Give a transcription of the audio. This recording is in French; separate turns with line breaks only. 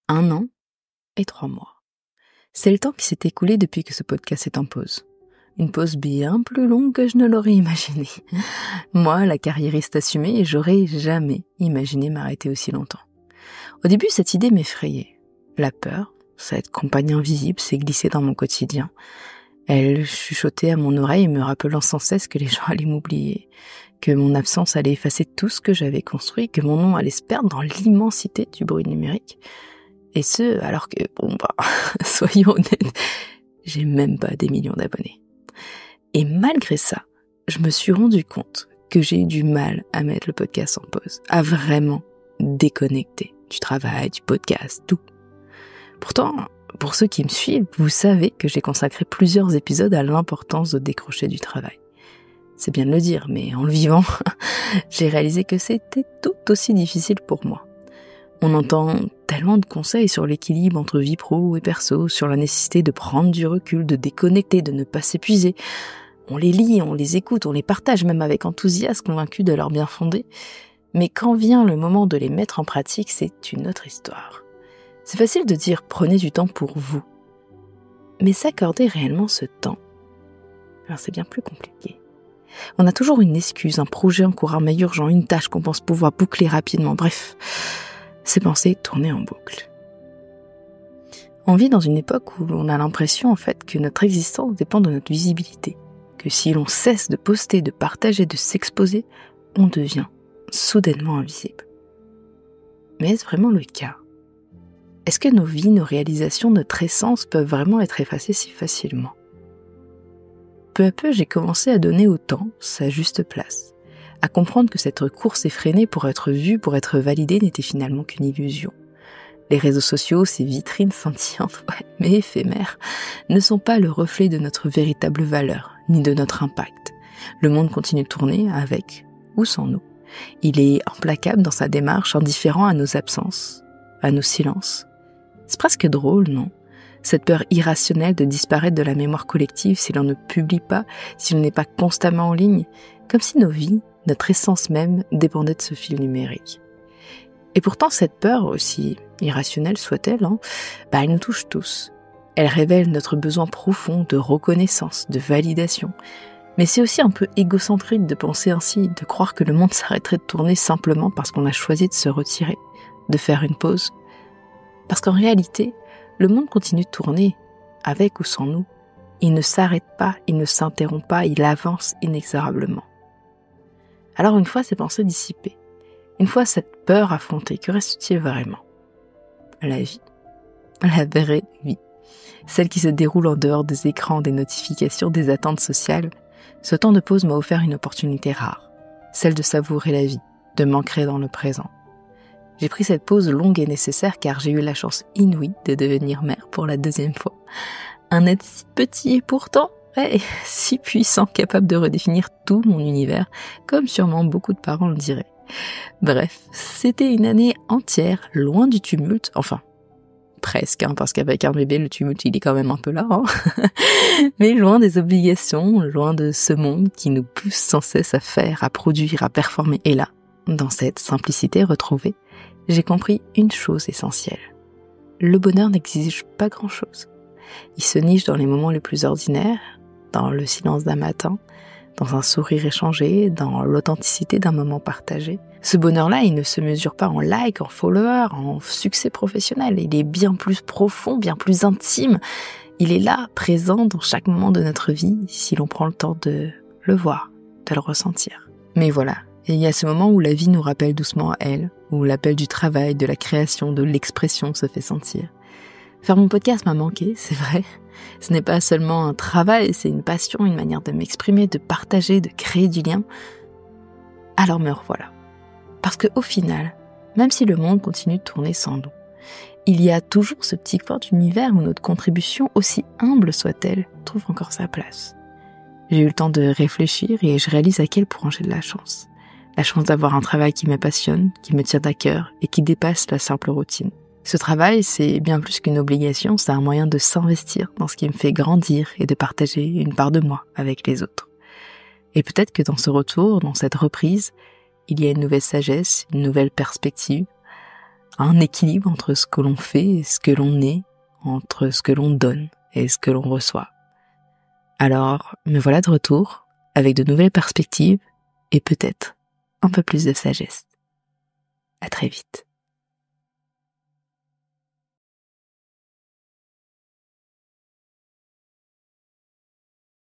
1 an et 3 mois. C'est le temps qui s'est écoulé depuis que ce podcast est en pause. Une pause bien plus longue que je ne l'aurais imaginé. Moi, la carriériste assumée, j'aurais jamais imaginé m'arrêter aussi longtemps. Au début, cette idée m'effrayait. La peur, cette compagne invisible, s'est glissée dans mon quotidien. Elle chuchotait à mon oreille, me rappelant sans cesse que les gens allaient m'oublier, que mon absence allait effacer tout ce que j'avais construit, que mon nom allait se perdre dans l'immensité du bruit numérique. Et ce, alors que, soyons honnêtes, j'ai même pas des millions d'abonnés. Et malgré ça, je me suis rendu compte que j'ai eu du mal à mettre le podcast en pause, à vraiment déconnecter du travail, du podcast, tout. Pourtant, pour ceux qui me suivent, vous savez que j'ai consacré plusieurs épisodes à l'importance de décrocher du travail. C'est bien de le dire, mais en le vivant, j'ai réalisé que c'était tout aussi difficile pour moi. On entend tellement de conseils sur l'équilibre entre vie pro et perso, sur la nécessité de prendre du recul, de déconnecter, de ne pas s'épuiser. On les lit, on les écoute, on les partage même avec enthousiasme, convaincu de leur bien fondé. Mais quand vient le moment de les mettre en pratique, c'est une autre histoire. C'est facile de dire « prenez du temps pour vous ». Mais s'accorder réellement ce temps, alors c'est bien plus compliqué. On a toujours une excuse, un projet en cours, un mail urgent, une tâche qu'on pense pouvoir boucler rapidement, bref, ces pensées tourner en boucle. On vit dans une époque où on a l'impression en fait que notre existence dépend de notre visibilité, que si l'on cesse de poster, de partager, de s'exposer, on devient soudainement invisible. Mais est-ce vraiment le cas ? Est-ce que nos vies, nos réalisations, notre essence peuvent vraiment être effacées si facilement ? Peu à peu, j'ai commencé à donner au temps sa juste place, à comprendre que cette course effrénée pour être vue, pour être validée, n'était finalement qu'une illusion. Les réseaux sociaux, ces vitrines scintillantes, mais éphémères, ne sont pas le reflet de notre véritable valeur, ni de notre impact. Le monde continue de tourner avec ou sans nous. Il est implacable dans sa démarche, indifférent à nos absences, à nos silences. C'est presque drôle, non ? Cette peur irrationnelle de disparaître de la mémoire collective si l'on ne publie pas, si l'on n'est pas constamment en ligne, comme si nos vies, notre essence même, dépendaient de ce fil numérique. Et pourtant, cette peur, aussi irrationnelle soit-elle, elle nous touche tous. Elle révèle notre besoin profond de reconnaissance, de validation. Mais c'est aussi un peu égocentrique de penser ainsi, de croire que le monde s'arrêterait de tourner simplement parce qu'on a choisi de se retirer, de faire une pause. Parce qu'en réalité, le monde continue de tourner, avec ou sans nous. Il ne s'arrête pas, il ne s'interrompt pas, il avance inexorablement. Alors une fois ces pensées dissipées, une fois cette peur affrontée, que reste-t-il vraiment ? La vie. La vraie vie. Celle qui se déroule en dehors des écrans, des notifications, des attentes sociales. Ce temps de pause m'a offert une opportunité rare. Celle de savourer la vie, de m'ancrer dans le présent. J'ai pris cette pause longue et nécessaire car j'ai eu la chance inouïe de devenir mère pour la 2e fois. Un être si petit et pourtant, si puissant, capable de redéfinir tout mon univers, comme sûrement beaucoup de parents le diraient. Bref, c'était une année entière, loin du tumulte, enfin, presque, parce qu'avec un bébé, le tumulte, il est quand même un peu là, mais loin des obligations, loin de ce monde qui nous pousse sans cesse à faire, à produire, à performer. Et là, dans cette simplicité retrouvée, j'ai compris une chose essentielle. Le bonheur n'exige pas grand-chose. Il se niche dans les moments les plus ordinaires, dans le silence d'un matin, dans un sourire échangé, dans l'authenticité d'un moment partagé. Ce bonheur-là, il ne se mesure pas en likes, en followers, en succès professionnel. Il est bien plus profond, bien plus intime. Il est là, présent dans chaque moment de notre vie, si l'on prend le temps de le voir, de le ressentir. Mais voilà. Et il y a ce moment où la vie nous rappelle doucement à elle, où l'appel du travail, de la création, de l'expression se fait sentir. Faire mon podcast m'a manqué, c'est vrai. Ce n'est pas seulement un travail, c'est une passion, une manière de m'exprimer, de partager, de créer du lien. Alors me revoilà. Parce qu'au final, même si le monde continue de tourner sans nous, il y a toujours ce petit coin d'univers où notre contribution, aussi humble soit-elle, trouve encore sa place. J'ai eu le temps de réfléchir et je réalise à quel point j'ai de la chance. La chance d'avoir un travail qui me passionne, qui me tient à cœur et qui dépasse la simple routine. Ce travail, c'est bien plus qu'une obligation, c'est un moyen de s'investir dans ce qui me fait grandir et de partager une part de moi avec les autres. Et peut-être que dans ce retour, dans cette reprise, il y a une nouvelle sagesse, une nouvelle perspective, un équilibre entre ce que l'on fait et ce que l'on est, entre ce que l'on donne et ce que l'on reçoit. Alors, me voilà de retour, avec de nouvelles perspectives et peut-être un peu plus de sagesse. À très vite.